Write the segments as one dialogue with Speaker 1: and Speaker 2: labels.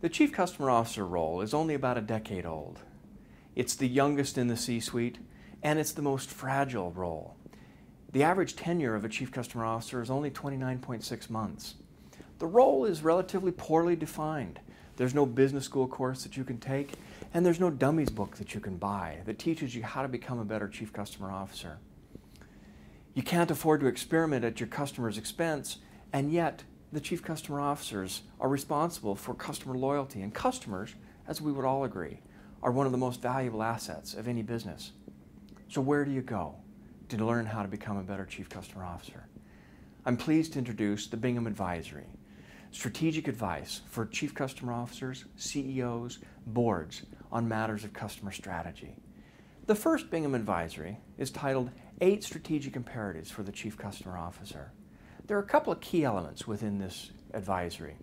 Speaker 1: The Chief Customer Officer role is only about a decade old. It's the youngest in the C-suite, and it's the most fragile role. The average tenure of a Chief Customer Officer is only 29.6 months. The role is relatively poorly defined. There's no business school course that you can take, and there's no dummies book that you can buy that teaches you how to become a better Chief Customer Officer. You can't afford to experiment at your customer's expense, and yet the Chief Customer Officers are responsible for customer loyalty, and customers, as we would all agree, are one of the most valuable assets of any business. So where do you go to learn how to become a better Chief Customer Officer? I'm pleased to introduce the Bingham Advisory, strategic advice for Chief Customer Officers, CEOs, boards on matters of customer strategy. The first Bingham Advisory is titled 8 Strategic Imperatives for the Chief Customer Officer. There are a couple of key elements within this advisory.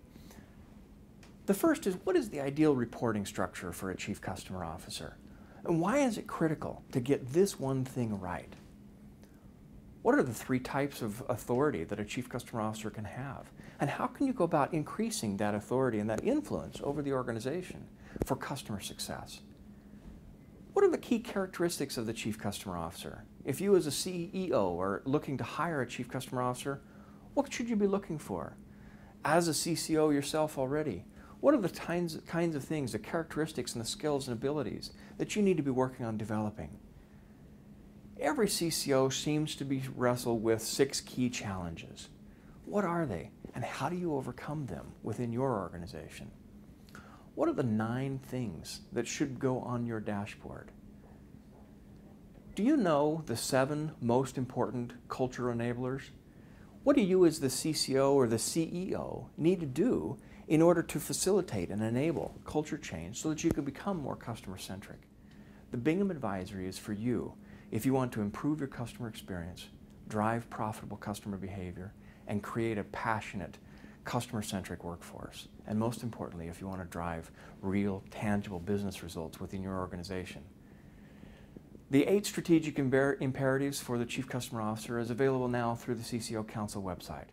Speaker 1: The first is, what is the ideal reporting structure for a Chief Customer Officer? And why is it critical to get this one thing right? What are the 3 types of authority that a Chief Customer Officer can have? And how can you go about increasing that authority and that influence over the organization for customer success? What are the key characteristics of the Chief Customer Officer? If you as a CEO are looking to hire a Chief Customer Officer, what should you be looking for? As a CCO yourself already, what are the kinds of things, the characteristics and the skills and abilities that you need to be working on developing? Every CCO seems to be wrestled with 6 key challenges. What are they, and how do you overcome them within your organization? What are the 9 things that should go on your dashboard? Do you know the 7 most important culture enablers? What do you as the CCO or the CEO need to do in order to facilitate and enable culture change so that you can become more customer-centric? The Bingham Advisory is for you if you want to improve your customer experience, drive profitable customer behavior, and create a passionate, customer-centric workforce. And most importantly, if you want to drive real, tangible business results within your organization. The 8 strategic imperatives for the Chief Customer Officer is available now through the CCO Council website.